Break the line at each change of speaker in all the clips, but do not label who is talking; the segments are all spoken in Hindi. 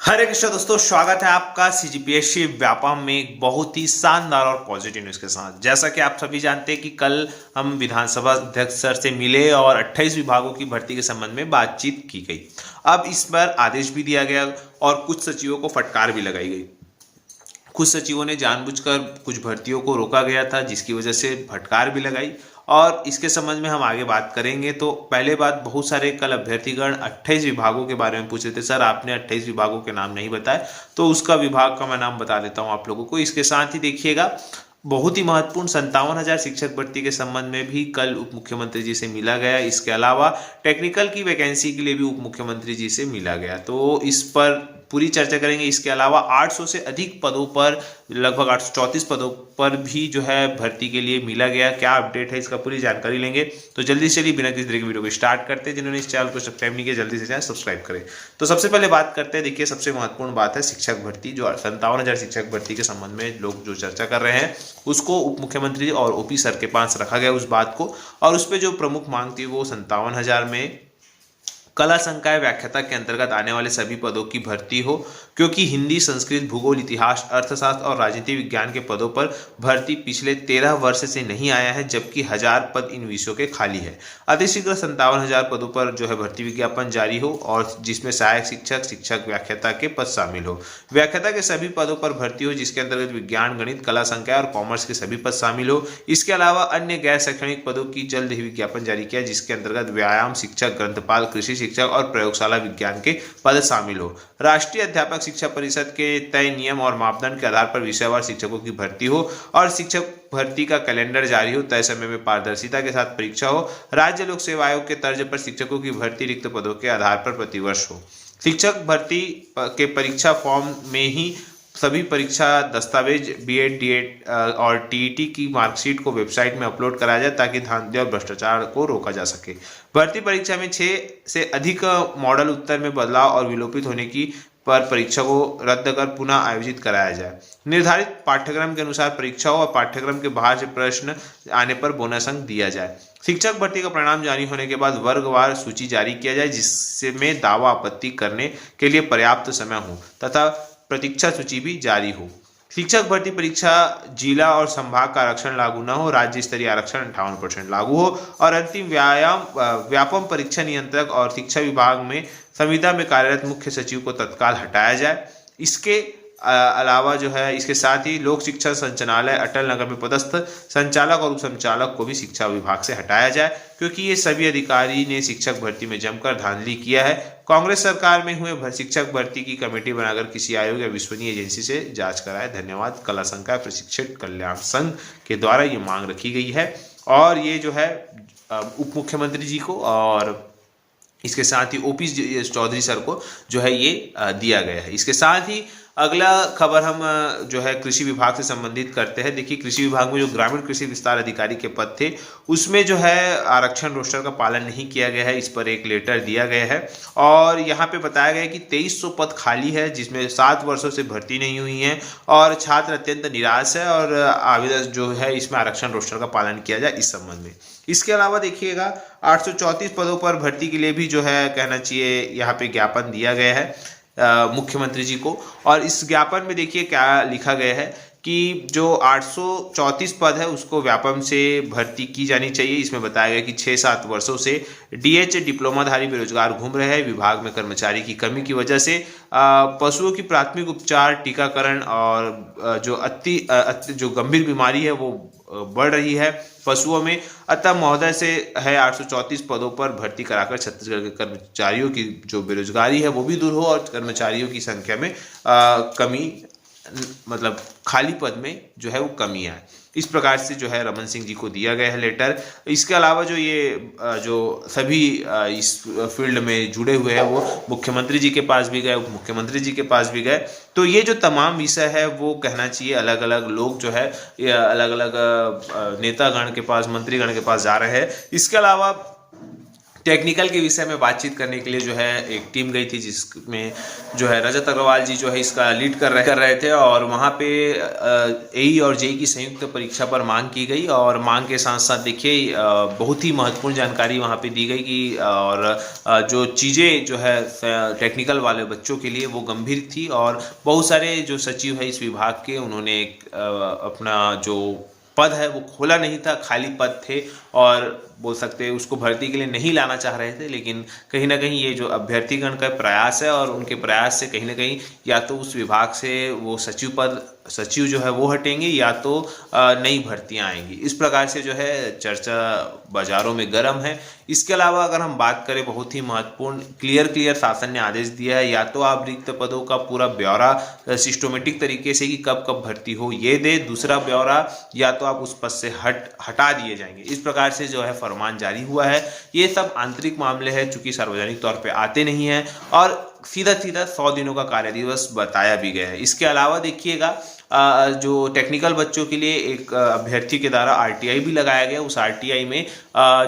हरे कृष्ण दोस्तों, स्वागत है आपका सीजीपीएससी व्यापम में एक बहुत ही शानदार और पॉजिटिव न्यूज़ के साथ। जैसा कि आप सभी जानते हैं कि कल हम विधानसभा अध्यक्ष सर से मिले और 28 विभागों की भर्ती के संबंध में बातचीत की गई। अब इस पर आदेश भी दिया गया और कुछ सचिवों को फटकार भी लगाई गई। कुछ सचिवों ने जानबूझकर कुछ भर्तियों को रोका गया था, जिसकी वजह से फटकार भी लगाई और इसके संबंध में हम आगे बात करेंगे। तो पहले बात, बहुत सारे कल अभ्यर्थीगण 28 विभागों के बारे में पूछ रहे थे, सर आपने 28 विभागों के नाम नहीं बताए, तो उसका विभाग का मैं नाम बता देता हूं आप लोगों को। इसके साथ ही देखिएगा, बहुत ही महत्वपूर्ण 57,000 शिक्षक भर्ती के संबंध में भी कल उप मुख्यमंत्री जी से मिला गया। इसके अलावा टेक्निकल की वैकेंसी के लिए भी उप मुख्यमंत्री जी से मिला गया, तो इस पर पूरी चर्चा करेंगे। इसके अलावा 800 से अधिक पदों पर, लगभग 834 पदों पर भी जो है भर्ती के लिए मिला गया। क्या अपडेट है, इसका पूरी जानकारी लेंगे। तो जल्दी से चलिए बिना किसी तरह की वीडियो को स्टार्ट करते हैं। जिन्होंने इस चैनल को सब्सक्राइब नहीं किया, जल्दी से चैनल सब्सक्राइब करें। तो सबसे पहले बात करते हैं, देखिए सबसे महत्वपूर्ण बात है शिक्षक भर्ती। जो 57,000 शिक्षक भर्ती के संबंध में लोग जो चर्चा कर रहे हैं, उसको उप मुख्यमंत्री और ओपी सर के पास रखा गया उस बात को। और उस पर जो प्रमुख मांग थी वो 57,000 में कला संकाय व्याख्याता के अंतर्गत आने वाले सभी पदों की भर्ती हो, क्योंकि हिंदी, संस्कृत, भूगोल, इतिहास, अर्थशास्त्र और राजनीति विज्ञान के पदों पर भर्ती पिछले 13 वर्ष से नहीं आया है, जबकि 1000 पद इन विषयों के खाली है। अतिशीघ्र 57,000 पदों पर जो है भर्ती विज्ञापन जारी हो और जिसमें सहायक शिक्षक, शिक्षक व्याख्याता के पद शामिल हो। व्याख्याता के सभी पदों पर भर्ती हो, जिसके अंतर्गत विज्ञान, गणित, कला संकाय और कॉमर्स के सभी पद शामिल हो। इसके अलावा अन्य गैर शैक्षणिक पदों की जल्द ही विज्ञापन जारी किया, जिसके अंतर्गत व्यायाम शिक्षक, ग्रंथपाल, कृषि शिक्षक और प्रयोगशाला विज्ञान के पद शामिल हो। राष्ट्रीय अध्यापक शिक्षा परिषद के तय नियम और मापदंड के आधार पर विषयवार शिक्षकों की भर्ती हो और शिक्षक भर्ती का कैलेंडर जारी हो। तय समय में पारदर्शिता के साथ परीक्षा हो। राज्य लोक सेवा आयोग के तर्ज पर शिक्षकों की भर्ती रिक्त पदों के आधार पर प्रतिवर्ष हो। शिक्षक भर्ती के परीक्षा फॉर्म में ही सभी परीक्षा दस्तावेज, बीएड, डीएड और टीईटी की मार्कशीट को वेबसाइट में अपलोड कराया जाए, ताकि धांधली और भ्रष्टाचार को रोका जा सके। भर्ती परीक्षा में 6 से अधिक मॉडल उत्तर में बदलाव और विलोपित होने की पर परीक्षा को रद्द कर पुनः आयोजित कराया जाए। निर्धारित पाठ्यक्रम के अनुसार परीक्षा हो और पाठ्यक्रम के बाहर से प्रश्न आने पर बोनस अंक दिया जाए। शिक्षक भर्ती का परिणाम जारी होने के बाद वर्गवार सूची जारी किया जाए, जिसमें दावा आपत्ति करने के लिए पर्याप्त समय हो तथा प्रतीक्षा सूची भी जारी हो। शिक्षक भर्ती परीक्षा जिला और संभाग का आरक्षण लागू न हो, राज्य स्तरीय आरक्षण 58% लागू हो और अंतिम व्यापम परीक्षा नियंत्रक और शिक्षा विभाग में संविदा में कार्यरत मुख्य सचिव को तत्काल हटाया जाए। इसके अलावा जो है, इसके साथ ही लोक शिक्षा संचालनालय अटल नगर में पदस्थ संचालक और उप संचालक को भी शिक्षा विभाग से हटाया जाए, क्योंकि ये सभी अधिकारी ने शिक्षक भर्ती में जमकर धांधली किया है। कांग्रेस सरकार में हुए शिक्षक भर्ती की कमेटी बनाकर किसी आयोग या विश्वसनीय एजेंसी से जांच कराए। धन्यवाद। कला संकाय प्रशिक्षक कल्याण संघ के द्वारा ये मांग रखी गई है और ये जो है उप मुख्यमंत्री जी को और इसके साथ ही ओपी चौधरी सर को जो है ये दिया गया है। इसके साथ ही अगला खबर हम जो है कृषि विभाग से संबंधित करते हैं। देखिए, कृषि विभाग में जो ग्रामीण कृषि विस्तार अधिकारी के पद थे, उसमें जो है आरक्षण रोस्टर का पालन नहीं किया गया है। इस पर एक लेटर दिया गया है और यहाँ पे बताया गया है कि 2300 पद खाली है, जिसमें 7 वर्षों से भर्ती नहीं हुई है और छात्र अत्यंत निराश है और आवेदन जो है इसमें आरक्षण रोस्टर का पालन किया जाए इस संबंध में। इसके अलावा देखिएगा, 834 पदों पर भर्ती के लिए भी जो है कहना चाहिए यहाँ पे ज्ञापन दिया गया है मुख्यमंत्री जी को। और इस ज्ञापन में देखिए क्या लिखा गया है कि जो 834 पद है उसको व्यापम से भर्ती की जानी चाहिए। इसमें बताया गया कि 6-7 वर्षों से डीएच डिप्लोमाधारी बेरोजगार घूम रहे हैं। विभाग में कर्मचारी की कमी की वजह से पशुओं की प्राथमिक उपचार, टीकाकरण और जो गंभीर बीमारी है वो बढ़ रही है पशुओं में। अतः महोदय से है 834 पदों पर भर्ती कराकर छत्तीसगढ़ के कर्मचारियों की जो बेरोजगारी है वो भी दूर हो और कर्मचारियों की संख्या में कमी, मतलब खाली पद में जो है वो कमी आए। इस प्रकार से जो है रमन सिंह जी को दिया गया है लेटर। इसके अलावा जो ये जो सभी इस फील्ड में जुड़े हुए हैं वो मुख्यमंत्री जी के पास भी गए, उप मुख्यमंत्री जी के पास भी गए। तो ये जो तमाम विषय है वो कहना चाहिए अलग अलग लोग जो है अलग अलग नेतागण के पास, मंत्रीगण के पास जा रहे हैं। इसके अलावा टेक्निकल के विषय में बातचीत करने के लिए जो है एक टीम गई थी, जिसमें जो है रजत अग्रवाल जी जो है इसका लीड कर रहे थे। और वहाँ पे एई और जेई की संयुक्त परीक्षा पर मांग की गई, और मांग के साथ साथ देखिए बहुत ही महत्वपूर्ण जानकारी वहाँ पे दी गई कि और जो चीज़ें जो है टेक्निकल वाले बच्चों के लिए वो गंभीर थी, और बहुत सारे जो सचिव है इस विभाग के, उन्होंने अपना जो पद है वो खोला नहीं था, खाली पद थे, और बोल सकते हैं उसको भर्ती के लिए नहीं लाना चाह रहे थे। लेकिन कहीं ना कहीं ये जो अभ्यर्थीगण का प्रयास है, और उनके प्रयास से कहीं ना कहीं या तो उस विभाग से वो सचिव जो है वो हटेंगे, या तो नई भर्तियां आएंगी। इस प्रकार से जो है चर्चा बाजारों में गर्म है। इसके अलावा अगर हम बात करें, बहुत ही महत्वपूर्ण क्लियर शासन ने आदेश दिया है, या तो आप रिक्त पदों का पूरा ब्यौरा सिस्टोमेटिक तरीके से कि कब कब भर्ती हो ये दे, दूसरा ब्यौरा या तो आप उस पद से हटा दिए जाएंगे। इस प्रकार से जो है फरमान जारी हुआ है। ये सब आंतरिक मामले हैं, चूंकि सार्वजनिक तौर पे आते नहीं हैं, और सीधा 100 दिनों का कार्य दिवस बताया भी गया है। इसके अलावा देखिएगा जो टेक्निकल बच्चों के लिए एक अभ्यर्थी के द्वारा आरटीआई भी लगाया गया। उस आरटीआई में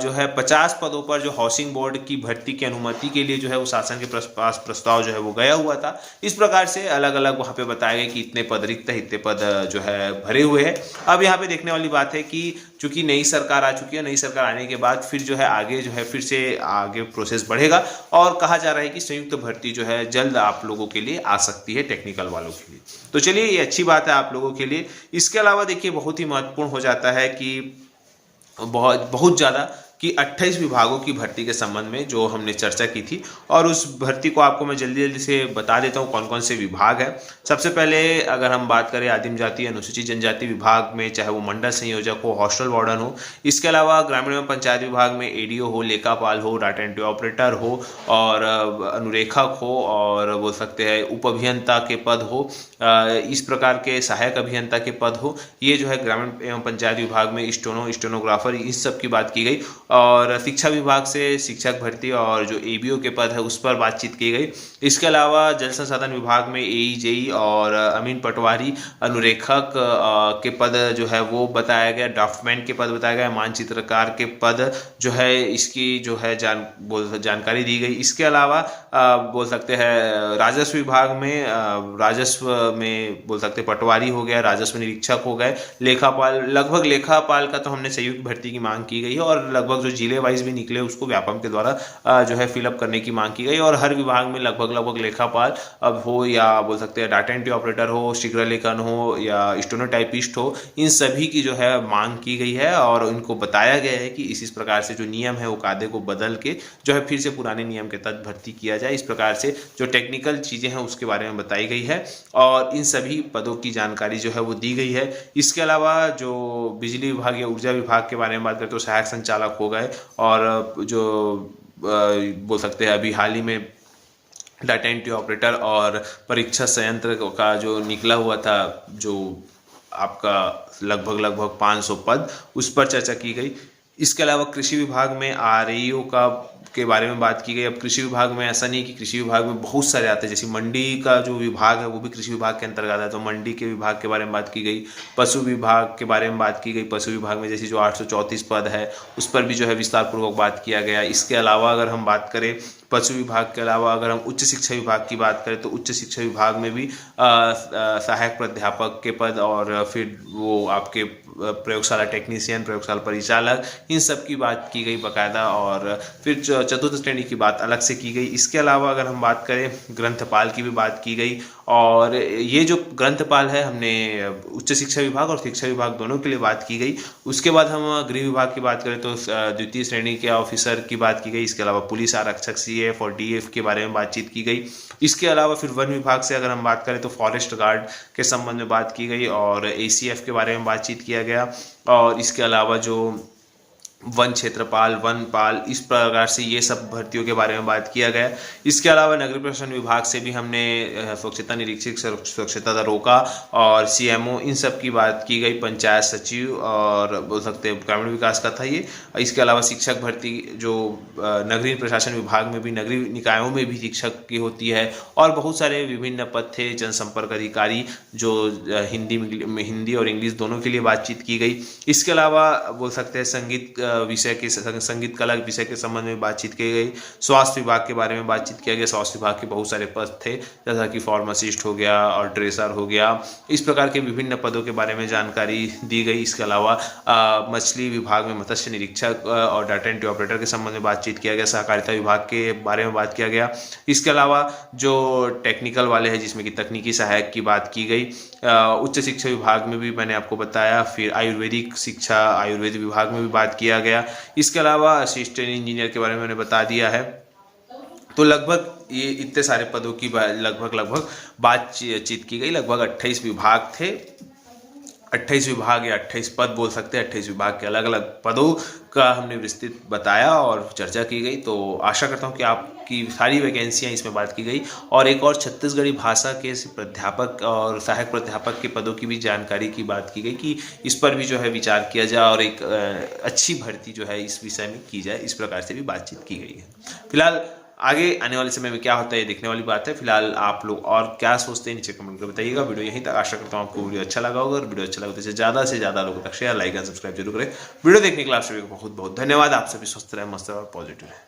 जो है 50 पदों पर जो हाउसिंग बोर्ड की भर्ती की अनुमति के लिए जो है वो शासन के पास प्रस्ताव जो है वो गया हुआ था। इस प्रकार से अलग अलग वहाँ पे बताया गया कि इतने पद रिक्त है, इतने पद जो है भरे हुए हैं। अब यहाँ पे देखने वाली बात है कि चूंकि नई सरकार आ चुकी है, नई सरकार आने के बाद फिर जो है आगे जो है फिर से आगे प्रोसेस बढ़ेगा, और कहा जा रहा है कि संयुक्त भर्ती जो है जल्द आप लोगों के लिए आ सकती है, टेक्निकल वालों के लिए। तो चलिए, ये अच्छी बात है आप लोगों के लिए। इसके अलावा देखिए बहुत ही महत्वपूर्ण हो जाता है कि बहुत ज़्यादा कि 28 विभागों की भर्ती के संबंध में जो हमने चर्चा की थी, और उस भर्ती को आपको मैं जल्दी जल्दी से बता देता हूँ कौन कौन से विभाग हैं। सबसे पहले अगर हम बात करें आदिम जाति अनुसूचित जनजाति विभाग में, चाहे वो मंडल संयोजक हो, हॉस्टल वार्डन हो, इसके अलावा ग्रामीण एवं पंचायत विभाग में एडीओ हो, लेखापाल हो, डाटा एंट्री ऑपरेटर हो, और अनुरेखक हो, और बोल सकते हैं उप अभियंता के पद हो, इस प्रकार के सहायक अभियंता के पद हो। ये जो है ग्रामीण एवं पंचायत विभाग में स्टेनोग्राफर, इस सब की बात की गई। और शिक्षा विभाग से शिक्षक भर्ती और जो एबीओ के पद है उस पर बातचीत की गई। इसके अलावा जल संसाधन विभाग में एई जेई और अमीन पटवारी अनुरेखक के पद जो है वो बताया गया, ड्राफ्टमैन के पद बताया गया, मानचित्रकार के पद जो है इसकी जो है जानकारी दी गई। इसके अलावा बोल सकते हैं राजस्व विभाग में, राजस्व में बोल सकते पटवारी हो गया, राजस्व निरीक्षक हो गए, लेखापाल, लगभग लेखापाल का तो हमने संयुक्त भर्ती की मांग की गई है, और लगभग जो जिले वाइज भी निकले उसको व्यापम के द्वारा जो है फिलअप करने की मांग की गई। और हर विभाग में लगभग लेखापाल अब हो, या बोल सकते हैं डाटा एंट्री ऑपरेटर हो, शीघ्र लेखन हो, या स्टेनोटाइपिस्ट हो, इन सभी की जो है मांग की गई है। और उनको बताया गया है कि इस प्रकार से जो नियम है वो कायदे को बदल के जो है फिर से पुराने नियम के तहत भर्ती किया जाए। इस प्रकार से जो टेक्निकल चीज़ें हैं उसके बारे में बताई गई है, और इन सभी पदों की जानकारी जो है वो दी गई है। इसके अलावा जो बिजली विभाग या ऊर्जा विभाग के बारे में बात करें तो सहायक संचालक हो गए, और जो बोल सकते हैं अभी हाल ही में डाटा एंट्री ऑपरेटर और परीक्षा संयंत्र का जो निकला हुआ था, जो आपका लगभग 500 पद, उस पर चर्चा की गई। इसके अलावा कृषि विभाग में आरईओ के बारे में बात की गई। अब कृषि विभाग में ऐसा नहीं कि कृषि विभाग में बहुत सारे आते हैं, जैसे मंडी का जो विभाग है वो भी कृषि विभाग के अंतर्गत है, तो मंडी के विभाग के बारे में बात की गई। पशु विभाग के बारे में बात की गई, पशु विभाग में जैसे जो 834 पद है उस पर भी जो है विस्तार पूर्वक बात किया गया। इसके अलावा अगर हम बात करें पशु विभाग के अलावा, अगर हम उच्च शिक्षा विभाग की बात करें तो उच्च शिक्षा विभाग में भी सहायक प्राध्यापक के पद, और फिर वो आपके प्रयोगशाला टेक्नीशियन, प्रयोगशाला परिचालक, इन सब की बात की गई बाकायदा। और फिर चतुर्थ श्रेणी की बात अलग से की गई। इसके अलावा अगर हम बात करें ग्रंथपाल की भी बात की गई, और ये जो ग्रंथपाल है हमने उच्च शिक्षा विभाग और शिक्षा विभाग दोनों के लिए बात की गई। उसके बाद हम गृह विभाग की बात करें तो द्वितीय श्रेणी के ऑफिसर की बात की गई। इसके अलावा पुलिस आरक्षक सीएफ और डीएफ के बारे में बातचीत की गई। इसके अलावा फिर वन विभाग से अगर हम बात करें तो फॉरेस्ट गार्ड के संबंध में बात की गई, और एसीएफ के बारे में बातचीत किया गया। और इसके अलावा जो वन क्षेत्रपाल, वनपाल, इस प्रकार से ये सब भर्तियों के बारे में बात किया गया। इसके अलावा नगरीय प्रशासन विभाग से भी हमने स्वच्छता निरीक्षक, स्वच्छता दरोगा और सीएमओ, इन सब की बात की गई। पंचायत सचिव और बोल सकते हैं ग्रामीण विकास का था ये। इसके अलावा शिक्षक भर्ती जो नगरीय प्रशासन विभाग में भी, नगरीय निकायों में भी शिक्षक की होती है, और बहुत सारे विभिन्न पद थे। जनसंपर्क अधिकारी जो हिंदी और इंग्लिश दोनों के लिए बातचीत की गई। इसके अलावा बोल सकते हैं संगीत विषय के संगीत कला विषय के संबंध में बातचीत की गई। स्वास्थ्य विभाग के बारे में बातचीत किया गया। स्वास्थ्य विभाग के बहुत सारे पद थे, जैसा कि फार्मासिस्ट हो गया और ड्रेसर हो गया, इस प्रकार के विभिन्न पदों के बारे में जानकारी दी गई। इसके अलावा मछली विभाग में मत्स्य निरीक्षक और डाटा एंट्री ऑपरेटर के संबंध में बातचीत किया गया। सहकारिता विभाग के बारे में बात किया गया। इसके अलावा जो टेक्निकल वाले हैं, जिसमें कि तकनीकी सहायक की बात की गई। उच्च शिक्षा विभाग में भी मैंने आपको बताया। फिर आयुर्वेदिक शिक्षा, आयुर्वेद विभाग में भी बात किया गया। इसके अलावा असिस्टेंट इंजीनियर के बारे में मैंने बता दिया है। तो लगभग ये इतने सारे पदों की लगभग बातचीत की गई। लगभग 28 विभाग थे। 28 विभाग या 28 पद बोल सकते हैं। 28 विभाग के अलग अलग पदों का हमने विस्तृत बताया और चर्चा की गई। तो आशा करता हूँ कि आपकी सारी वैकेंसियाँ इसमें बात की गई। और एक और छत्तीसगढ़ी भाषा के प्राध्यापक और सहायक प्राध्यापक के पदों की भी जानकारी की बात की गई कि इस पर भी जो है विचार किया जाए और एक अच्छी भर्ती जो है इस विषय में की जाए। इस प्रकार से भी बातचीत की गई है। फिलहाल आगे आने वाले समय में क्या होता है ये देखने वाली बात है। फिलहाल आप लोग और क्या सोचते हैं नीचे कमेंट कर बताइएगा। वीडियो यहीं तक। आशा करता हूँ आपको वीडियो अच्छा लगा होगा, और वीडियो अच्छा लगा तो इसे ज़्यादा लोगों तक शेयर, लाइक एंड सब्सक्राइब जरूर करें। वीडियो देखने के लिए आप सभी को बहुत बहुत धन्यवाद। आप सभी स्वस्थ रहे, मस्त रहे और पॉजिटिव रहे।